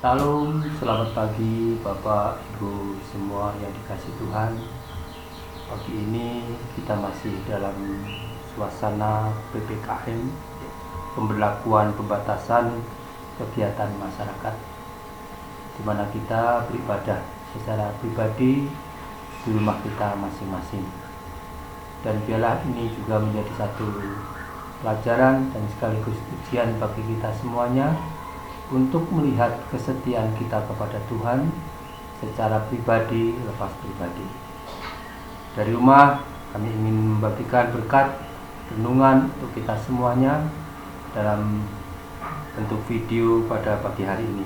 Salam, selamat pagi Bapak, Ibu semua yang dikasih Tuhan. Pagi ini kita masih dalam suasana PPKM, pemberlakuan pembatasan kegiatan masyarakat, di mana kita beribadah secara pribadi di rumah kita masing-masing. Dan biarlah ini juga menjadi satu pelajaran dan sekaligus ujian bagi kita semuanya untuk melihat kesetiaan kita kepada Tuhan secara pribadi lepas pribadi. Dari rumah kami ingin membagikan berkat renungan untuk kita semuanya dalam bentuk video pada pagi hari ini.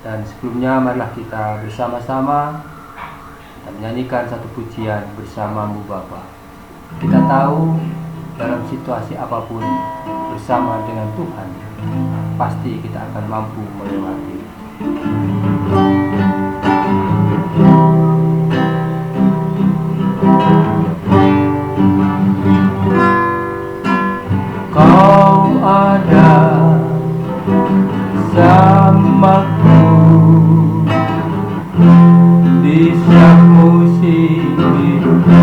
Dan sebelumnya marilah kita bersama-sama kita menyanyikan satu pujian bersamamu Bapa. Kita tahu dalam situasi apapun bersama dengan Tuhan pasti kita akan mampu melewati. Kau ada bersamaku di setiap musim hidupku.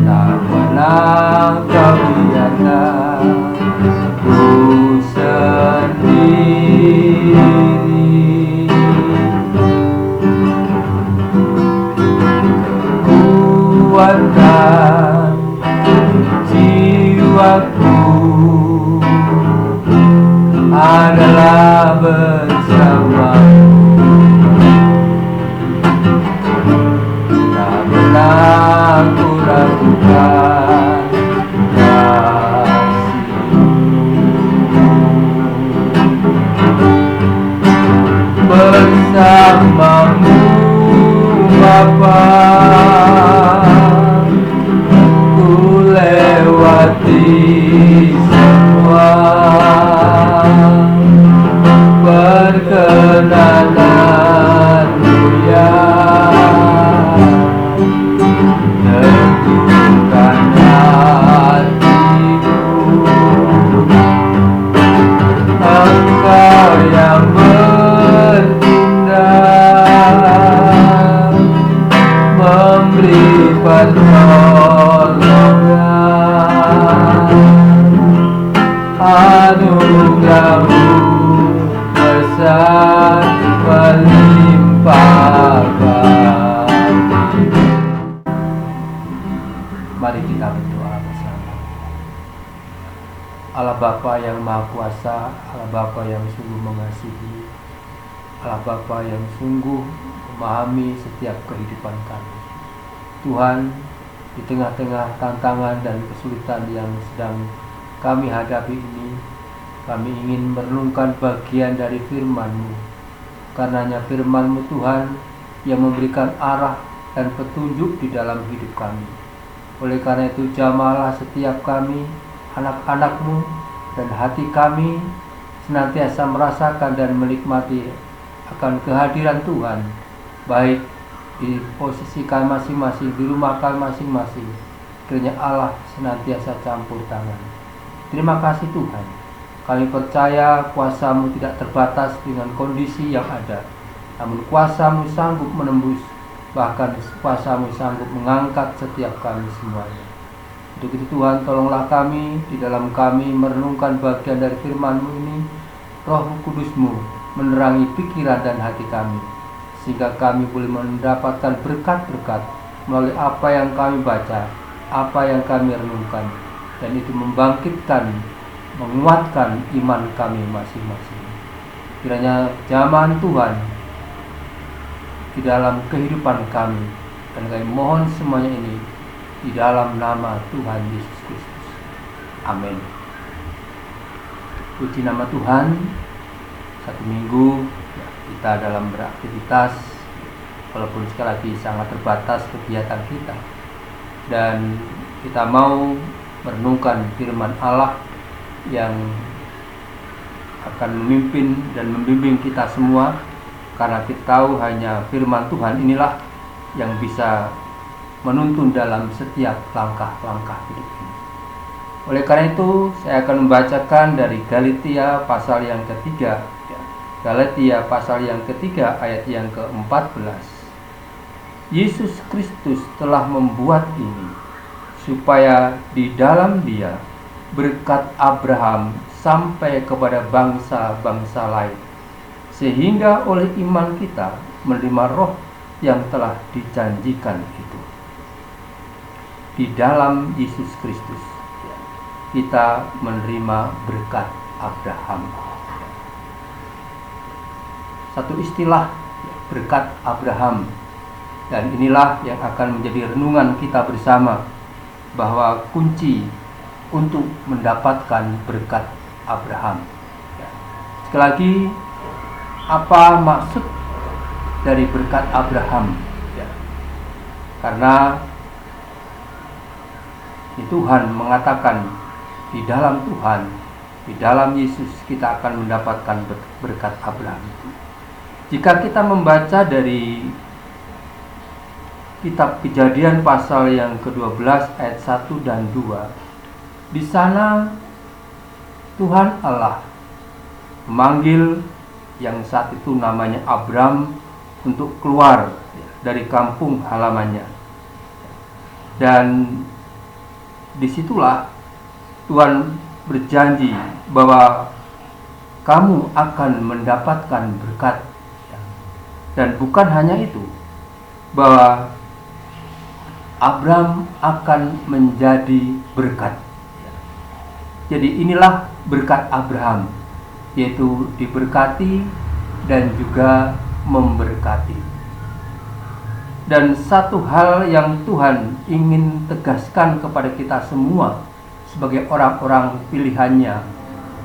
Tak pernah kau biarkan ku sendiri. Kuatkan jiwaku adalah bersamamu. Tak pernah ku ragukan kasih-Mu. Bersamamu Bapa, ku lewati semua perkenananmu yang tentukan hatiku. Engkau yang bertindak memberi pertolongan, anugerah-Mu besar melimpah bagi. Mari kita berdoa bersama. Allah Bapa yang Maha Kuasa, Allah Bapa yang sungguh mengasihi, Allah Bapa yang sungguh memahami setiap kehidupan kami. Tuhan, di tengah-tengah tantangan dan kesulitan yang sedang kami hadapi ini, kami ingin merenungkan bagian dari firman-Mu. Karenanya firman-Mu Tuhan yang memberikan arah dan petunjuk di dalam hidup kami. Oleh karena itu jamahlah setiap kami, anak-anak-Mu, dan hati kami senantiasa merasakan dan menikmati akan kehadiran Tuhan, baik di posisi kami masing-masing, di rumah kami masing-masing. Kiranya Allah senantiasa campur tangan. Terima kasih Tuhan. Kami percaya kuasa-Mu tidak terbatas dengan kondisi yang ada, namun kuasa-Mu sanggup menembus, bahkan kuasa-Mu sanggup mengangkat setiap kami semuanya. Untuk itu Tuhan, tolonglah kami di dalam kami merenungkan bagian dari firman-Mu ini. Roh Kudus-Mu menerangi pikiran dan hati kami, sehingga kami boleh mendapatkan berkat-berkat melalui apa yang kami baca, apa yang kami renungkan, dan itu membangkitkan, menguatkan iman kami masing-masing. Kiranya zaman Tuhan di dalam kehidupan kami, dan kami mohon semuanya ini di dalam nama Tuhan Yesus Kristus. Amin. Puji nama Tuhan. Satu minggu kita dalam beraktivitas, walaupun sekali lagi sangat terbatas kegiatan kita, dan kita mau merenungkan firman Allah yang akan memimpin dan membimbing kita semua, karena kita tahu hanya firman Tuhan inilah yang bisa menuntun dalam setiap langkah-langkah hidup ini. Oleh karena itu, saya akan membacakan dari Galatia pasal yang ketiga. Galatia pasal yang ketiga ayat yang ke-14. Yesus Kristus telah membuat ini, supaya di dalam Dia berkat Abraham sampai kepada bangsa-bangsa lain, sehingga oleh iman kita menerima roh yang telah dijanjikan itu. Di dalam Yesus Kristus kita menerima berkat Abraham. Satu istilah, berkat Abraham. Dan inilah yang akan menjadi renungan kita bersama, bahwa kunci untuk mendapatkan berkat Abraham. Sekali lagi, apa maksud dari berkat Abraham? Karena Tuhan mengatakan di dalam Tuhan, di dalam Yesus kita akan mendapatkan berkat Abraham. Jika kita membaca dari kitab Kejadian pasal yang ke-12 ayat 1 dan 2, di sana Tuhan Allah memanggil yang saat itu namanya Abram untuk keluar dari kampung halamannya. Dan disitulah Tuhan berjanji bahwa kamu akan mendapatkan berkat. Dan bukan hanya itu, bahwa Abram akan menjadi berkat. Jadi inilah berkat Abraham, yaitu diberkati dan juga memberkati. Dan satu hal yang Tuhan ingin tegaskan kepada kita semua sebagai orang-orang pilihannya,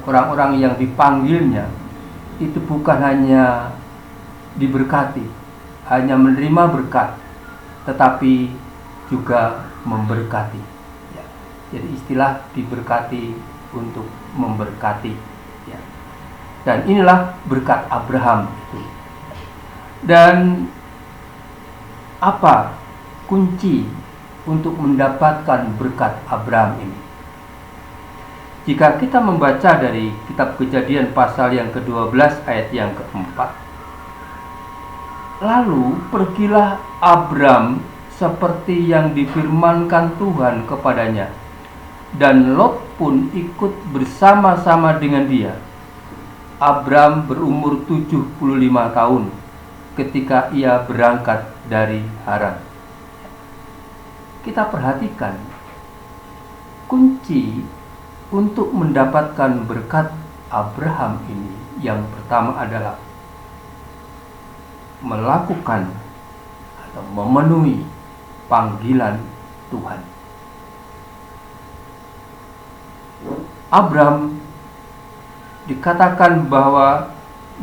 orang-orang yang dipanggilnya, itu bukan hanya diberkati, hanya menerima berkat, tetapi juga memberkati. Jadi istilah diberkati untuk memberkati. Dan inilah berkat Abraham itu. Dan apa kunci untuk mendapatkan berkat Abraham ini? Jika kita membaca dari kitab Kejadian pasal yang ke-12 ayat yang ke-4, lalu pergilah Abram seperti yang difirmankan Tuhan kepadanya, dan Lot pun ikut bersama-sama dengan dia. Abram berumur 75 tahun ketika ia berangkat dari Haran. Kita perhatikan kunci untuk mendapatkan berkat Abraham ini, yang pertama adalah melakukan atau memenuhi panggilan Tuhan. Abram dikatakan bahwa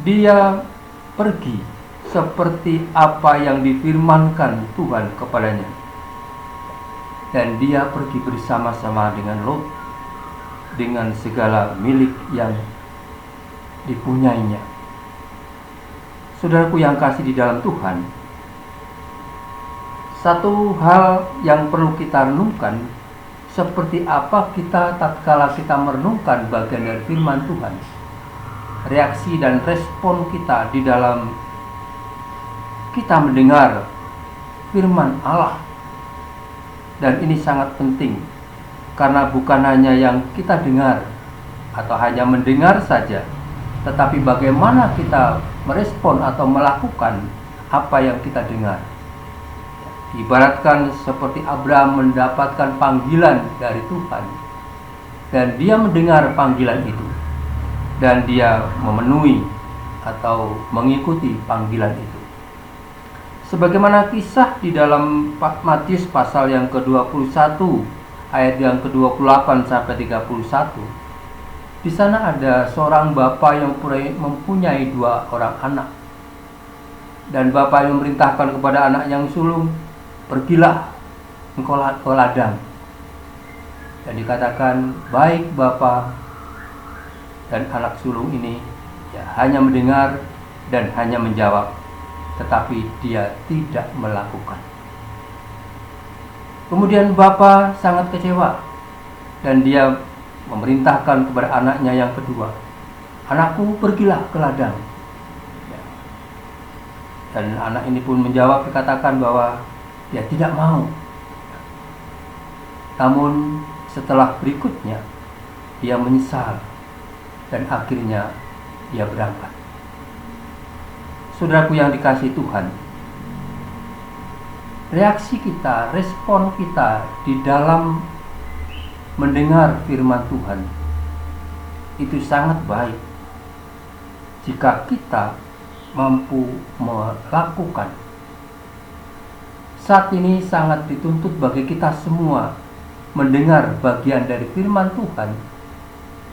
dia pergi seperti apa yang difirmankan Tuhan kepadanya, dan dia pergi bersama-sama dengan Lot, dengan segala milik yang dipunyainya. Saudaraku yang kasih di dalam Tuhan, satu hal yang perlu kita renungkan, seperti apa kita tatkala kita merenungkan bagian dari firman Tuhan, reaksi dan respon kita di dalam kita mendengar firman Allah. Dan ini sangat penting, karena bukan hanya yang kita dengar atau hanya mendengar saja, tetapi bagaimana kita merespon atau melakukan apa yang kita dengar. Ibaratkan seperti Abraham mendapatkan panggilan dari Tuhan, dan dia mendengar panggilan itu, dan dia memenuhi atau mengikuti panggilan itu. Sebagaimana kisah di dalam Matius pasal yang ke-21 ayat yang ke-28 sampai 31. Di sana ada seorang bapak yang mempunyai 2 orang anak. Dan bapak yang memerintahkan kepada anak yang sulung, pergilah engkau ke ladang. Dan dikatakan, baik bapak. Dan anak sulung ini hanya mendengar dan hanya menjawab, tetapi dia tidak melakukan. Kemudian bapak sangat kecewa, Dan dia memerintahkan kepada anaknya yang kedua, "Anakku, pergilah ke ladang." Dan anak ini pun menjawab, dikatakan bahwa dia tidak mau. Namun setelah berikutnya dia menyesal dan akhirnya dia berangkat. Saudaraku yang dikasihi Tuhan, reaksi kita, respon kita di dalam mendengar firman Tuhan itu sangat baik jika kita mampu melakukan. Saat ini sangat dituntut bagi kita semua mendengar bagian dari firman Tuhan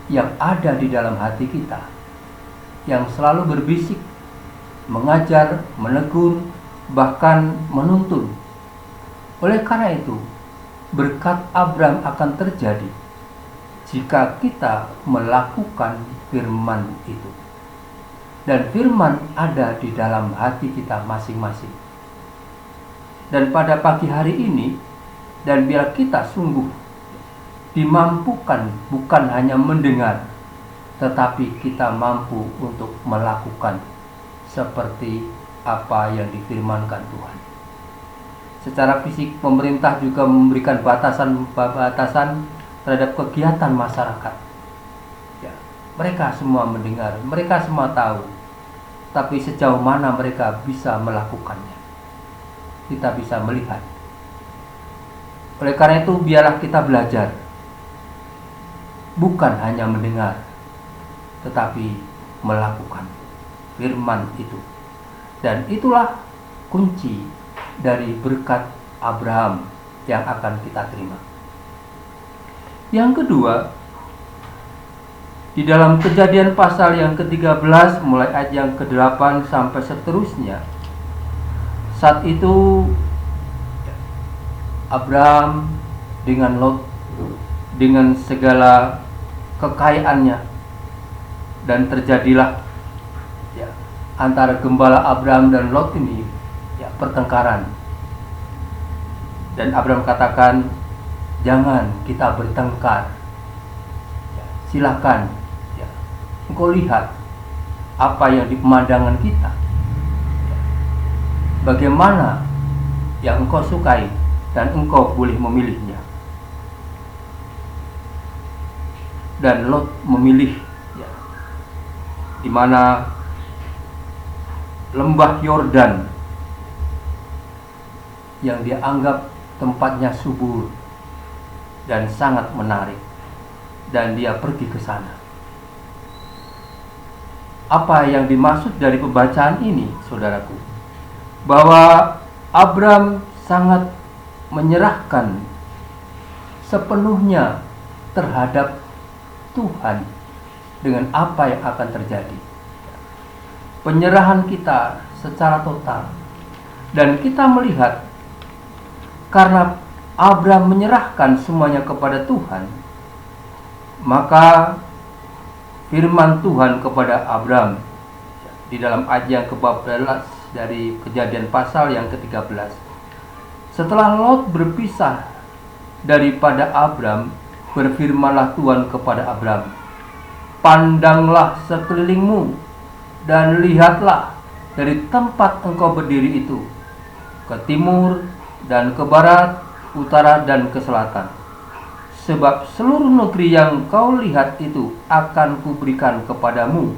yang ada di dalam hati kita, yang selalu berbisik, mengajar, menegur, bahkan menuntun. Oleh karena itu, berkat Abraham akan terjadi jika kita melakukan firman itu. Dan firman ada di dalam hati kita masing-masing. Dan pada pagi hari ini, dan biar kita sungguh dimampukan bukan hanya mendengar, tetapi kita mampu untuk melakukan seperti apa yang difirmankan Tuhan. Secara fisik, pemerintah juga memberikan batasan terhadap kegiatan masyarakat. Ya, mereka semua mendengar, mereka semua tahu, tapi sejauh mana mereka bisa melakukannya, kita bisa melihat. Oleh karena itu, biarlah kita belajar, bukan hanya mendengar, tetapi melakukan firman itu. Dan itulah kunci dari berkat Abraham yang akan kita terima. Yang kedua, di dalam Kejadian pasal yang ke-13 mulai ayat yang ke-8 sampai seterusnya, saat itu Abraham dengan Lot, dengan segala kekayaannya, dan terjadilah antara gembala Abraham dan Lot ini pertengkaran. Dan Abraham katakan, "Jangan kita bertengkar. Silakan, engkau lihat apa yang di pemandangan kita, bagaimana yang engkau sukai, dan engkau boleh memilihnya." Dan Lot memilih di mana lembah Yordan yang dia anggap tempatnya subur dan sangat menarik, dan dia pergi ke sana. Apa yang dimaksud dari pembacaan ini, saudaraku? Bahwa Abraham sangat menyerahkan sepenuhnya terhadap Tuhan dengan apa yang akan terjadi. Penyerahan kita secara total. Dan kita melihat, karena Abraham menyerahkan semuanya kepada Tuhan, maka firman Tuhan kepada Abraham di dalam ayat yang ke-14 dari Kejadian pasal yang ke-13. Setelah Lot berpisah daripada Abraham, berfirmanlah Tuhan kepada Abraham, "Pandanglah sekelilingmu dan lihatlah dari tempat engkau berdiri itu, ke timur dan ke barat, utara dan ke selatan. Sebab seluruh negeri yang kau lihat itu akan kuberikan kepadamu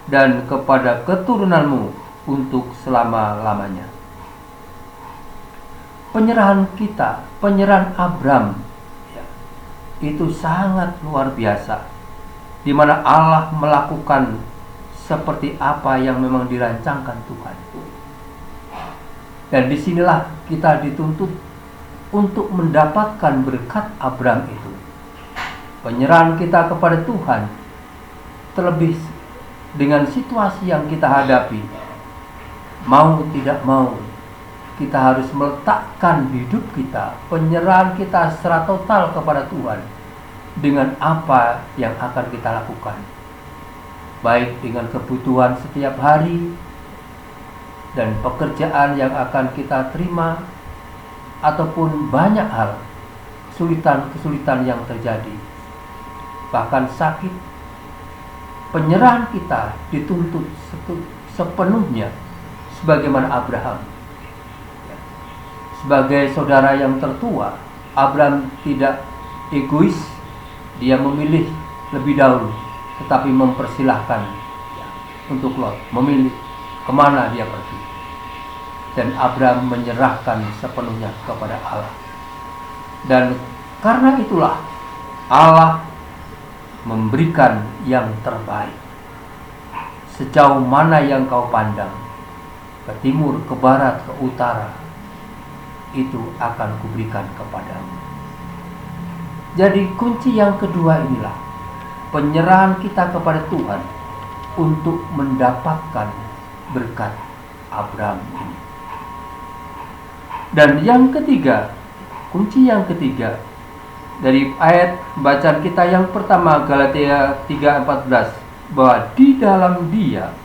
dan kepada keturunanmu untuk selama-lamanya." Penyerahan kita, penyerahan Abraham itu sangat luar biasa, di mana Allah melakukan seperti apa yang memang dirancangkan Tuhan. Dan disinilah kita dituntut untuk mendapatkan berkat Abraham itu. Penyerahan kita kepada Tuhan, terlebih dengan situasi yang kita hadapi, mau tidak mau, kita harus meletakkan hidup kita, penyerahan kita secara total kepada Tuhan dengan apa yang akan kita lakukan, baik dengan kebutuhan setiap hari dan pekerjaan yang akan kita terima, ataupun banyak hal, kesulitan-kesulitan yang terjadi. bahkan sakit, penyerahan kita dituntut sepenuhnya sebagaimana Abraham. Sebagai saudara yang tertua, Abraham tidak egois. Dia memilih lebih dahulu, tetapi mempersilahkan untuk Lot memilih kemana dia pergi. Dan Abraham menyerahkan sepenuhnya kepada Allah. Dan karena itulah Allah memberikan yang terbaik. Sejauh mana yang kau pandang, ke timur, ke barat, ke utara, itu akan kuberikan kepadamu. Jadi kunci yang kedua inilah penyerahan kita kepada Tuhan untuk mendapatkan berkat Abraham ini. Dan yang ketiga, kunci yang ketiga dari ayat bacaan kita yang pertama, Galatia 3:14, bahwa di dalam Dia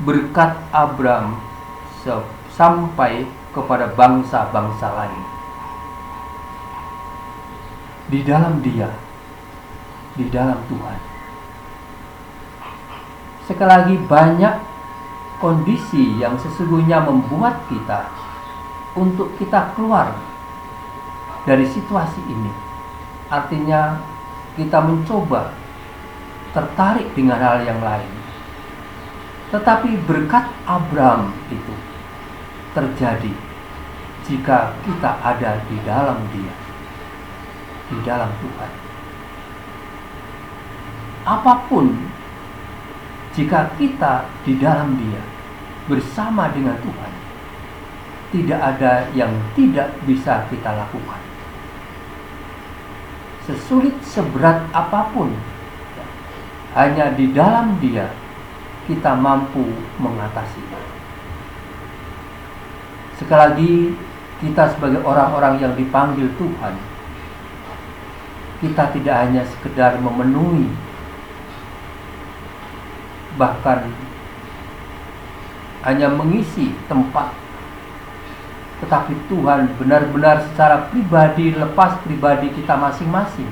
berkat Abraham sampai kepada bangsa-bangsa lain. Di dalam Dia, di dalam Tuhan. Sekali lagi, banyak kondisi yang sesungguhnya membuat kita untuk kita keluar dari situasi ini. Artinya kita mencoba tertarik dengan hal yang lain. Tetapi berkat Abraham itu terjadi jika kita ada di dalam Dia, di dalam Tuhan. Apapun, jika kita di dalam Dia, bersama dengan Tuhan, tidak ada yang tidak bisa kita lakukan. Sesulit seberat apapun, hanya di dalam Dia kita mampu mengatasinya. Sekali lagi, kita sebagai orang-orang yang dipanggil Tuhan, kita tidak hanya sekedar memenuhi, bahkan hanya mengisi tempat, tetapi Tuhan benar-benar secara pribadi, lepas pribadi kita masing-masing.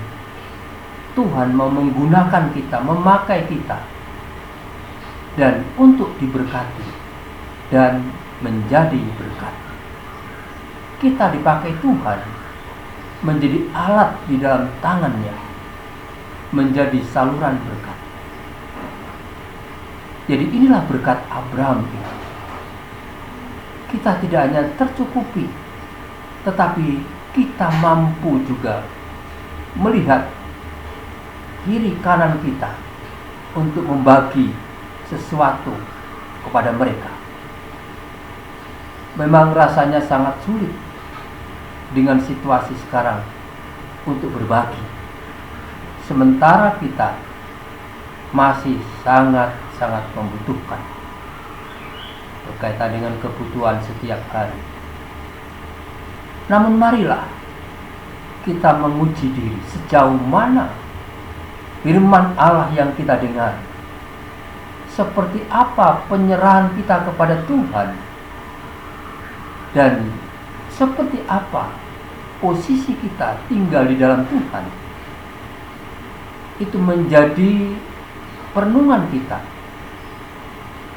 Tuhan mau menggunakan kita, memakai kita, dan untuk diberkati dan menjadi berkat. Kita dipakai Tuhan menjadi alat di dalam tangannya, menjadi saluran berkat. Jadi inilah berkat Abraham itu. Kita tidak hanya tercukupi, tetapi kita mampu juga melihat kiri kanan kita untuk membagi sesuatu kepada mereka. Memang rasanya sangat sulit dengan situasi sekarang untuk berbagi, sementara kita masih sangat-sangat membutuhkan berkaitan dengan kebutuhan setiap hari. Namun marilah kita menguji diri sejauh mana firman Allah yang kita dengar, seperti apa penyerahan kita kepada Tuhan, dan seperti apa posisi kita tinggal di dalam Tuhan. Itu menjadi perenungan kita.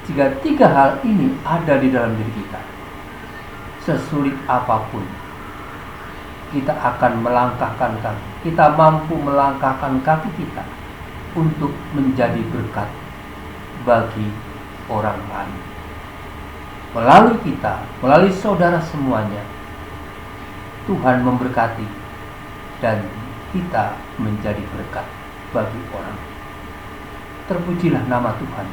Jika tiga hal ini ada di dalam diri kita, sesulit apapun, kita akan melangkahkan kaki. Kita mampu melangkahkan kaki kita untuk menjadi berkat bagi orang lain. Melalui kita, melalui saudara semuanya, Tuhan memberkati dan kita menjadi berkat bagi orang. Terpujilah nama Tuhan.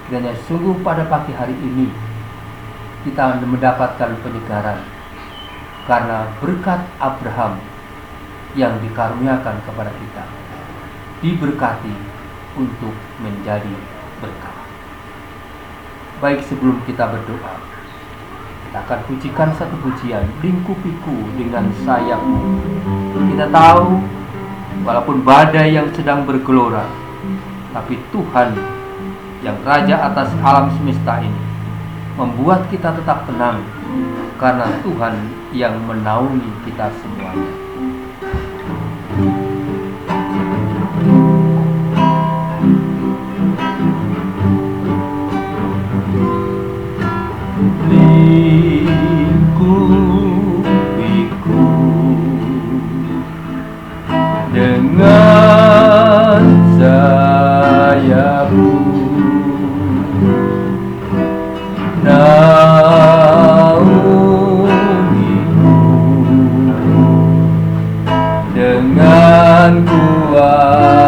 Kiranya sungguh pada pagi hari ini kita mendapatkan penyegaran karena berkat Abraham yang dikaruniakan kepada kita, diberkati untuk menjadi berkat. Baik, sebelum kita berdoa, kita akan pujikan satu pujian, lingkupiku dengan sayapmu. Kita tahu walaupun badai yang sedang bergelora, tapi Tuhan yang Raja atas alam semesta ini membuat kita tetap tenang, karena Tuhan yang menaungi kita semuanya. naungimu dengan kuasa-Mu.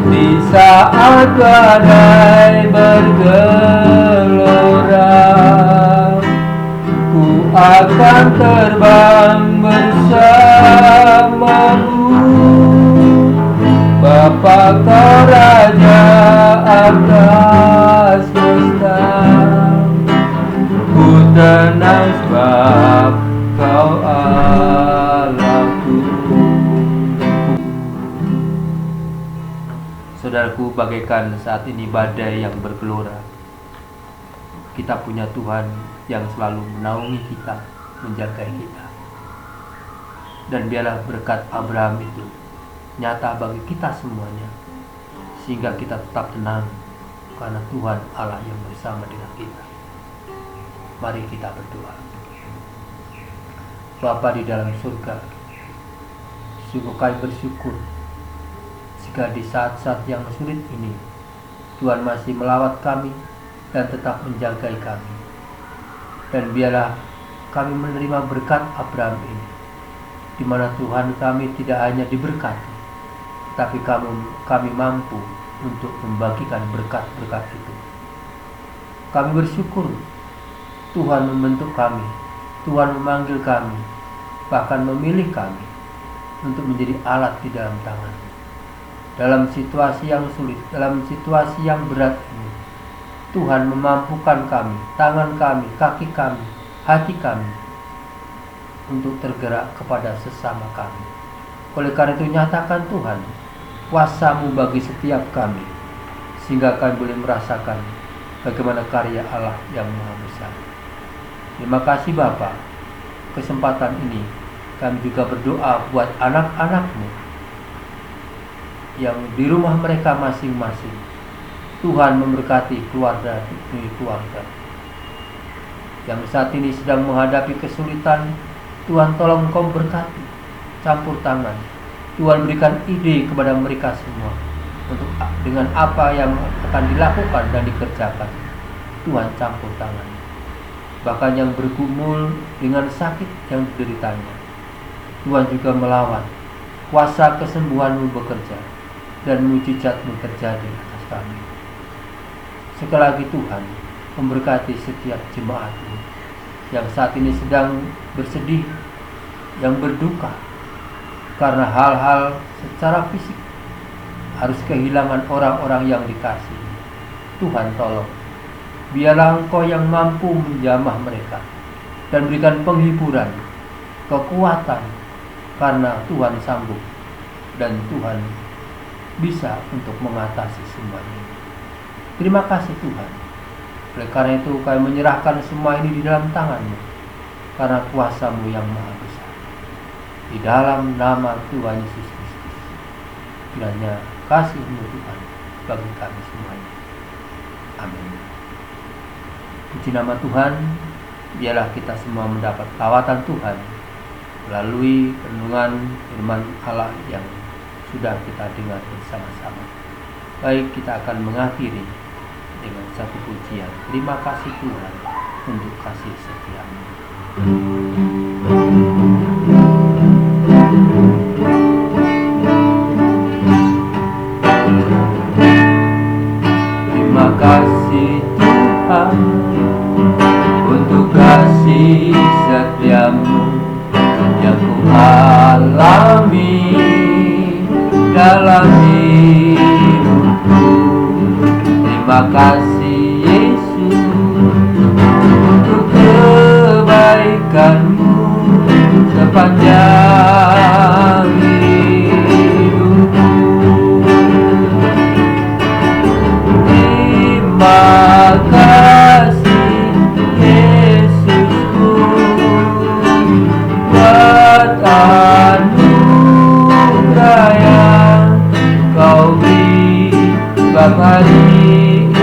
Di saat badai bergelora, ku akan terbang bersama-Mu. Bapa, Kau Raja atas semesta, ku tenang sebab Kau Allahku. Saudaraku, bagaikan saat ini badai yang bergelora, kita punya Tuhan yang selalu menaungi kita, menjaga kita. Dan biarlah berkat Abraham itu nyata bagi kita semuanya, sehingga kita tetap tenang karena Tuhan Allah yang bersama dengan kita. Mari kita berdoa. Bapa di dalam surga, sungguh kami bersyukur jika di saat-saat yang sulit ini Tuhan masih melawat kami dan tetap menjagai kami. Dan biarlah kami menerima berkat Abraham ini, di mana Tuhan kami tidak hanya diberkati, tapi kami mampu untuk membagikan berkat-berkat itu. Kami bersyukur Tuhan membentuk kami, Tuhan memanggil kami, bahkan memilih kami untuk menjadi alat di dalam tangan. Dalam situasi yang sulit, dalam situasi yang berat ini, Tuhan memampukan kami, tangan kami, kaki kami, hati kami, untuk tergerak kepada sesama kami. Oleh karena itu, nyatakan Tuhan kuasa-Mu bagi setiap kami, sehingga kami boleh merasakan bagaimana karya Allah yang Maha Besar. Terima kasih Bapa. Kesempatan ini kami juga berdoa buat anak-anak-Mu yang di rumah mereka masing-masing. Tuhan memberkati keluarga demi keluarga yang saat ini sedang menghadapi kesulitan. Tuhan tolong Engkau berkati, campur tangan. Tuhan berikan ide kepada mereka semua untuk dengan apa yang akan dilakukan dan dikerjakan. Tuhan campur tangan. Bahkan yang bergumul dengan sakit yang dideritanya, Tuhan juga melawat. Kuasa kesembuhan-Mu bekerja dan mujizat-Mu terjadi atas kami. Sekali lagi Tuhan memberkati setiap jemaat-Mu yang saat ini sedang bersedih, yang berduka karena hal-hal secara fisik, harus kehilangan orang-orang yang dikasihi. Tuhan tolong, biarlah Engkau yang mampu menjamah mereka dan berikan penghiburan, kekuatan, karena Tuhan sanggup dan Tuhan bisa untuk mengatasi semuanya. Terima kasih Tuhan. Oleh karena itu kami menyerahkan semua ini di dalam tangan-Mu, karena kuasa-Mu yang maha besar. Di dalam nama Tuhan Yesus Kristus, kiranya kasih-Mu Tuhan bagi kami semuanya. Amin. Puji nama Tuhan. Biarlah kita semua mendapat lawatan Tuhan melalui renungan firman Allah yang sudah kita dengar bersama-sama. Baik, kita akan mengakhiri dengan satu pujian. Terima kasih Tuhan untuk kasih setia-Mu. Terima kasih Tuhan untuk kasih setia-Mu yang ku alami dalam hidupku. Terima kasih Yesus untuk kebaikan-Mu sepanjang hidupku. Terima kasih Yesusku buat anugerah yang Kau beri bagi hari ini.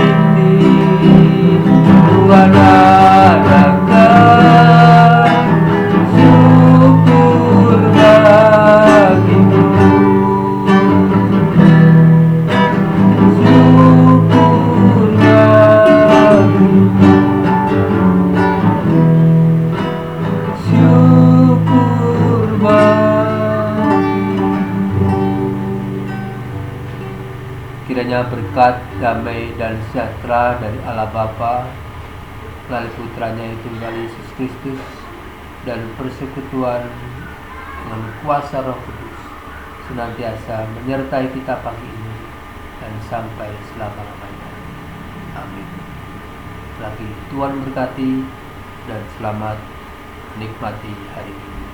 Tuhan adakan syukur bagimu. Kiranya berkat, damai, dan sejahtera dari Allah Bapa melalui putranya yang tunggal Yesus Kristus dan persekutuan dengan kuasa Roh Kudus senantiasa menyertai kita pagi ini dan sampai selama-lamanya. Amin. Lagi Tuhan berkati dan selamat menikmati hari ini.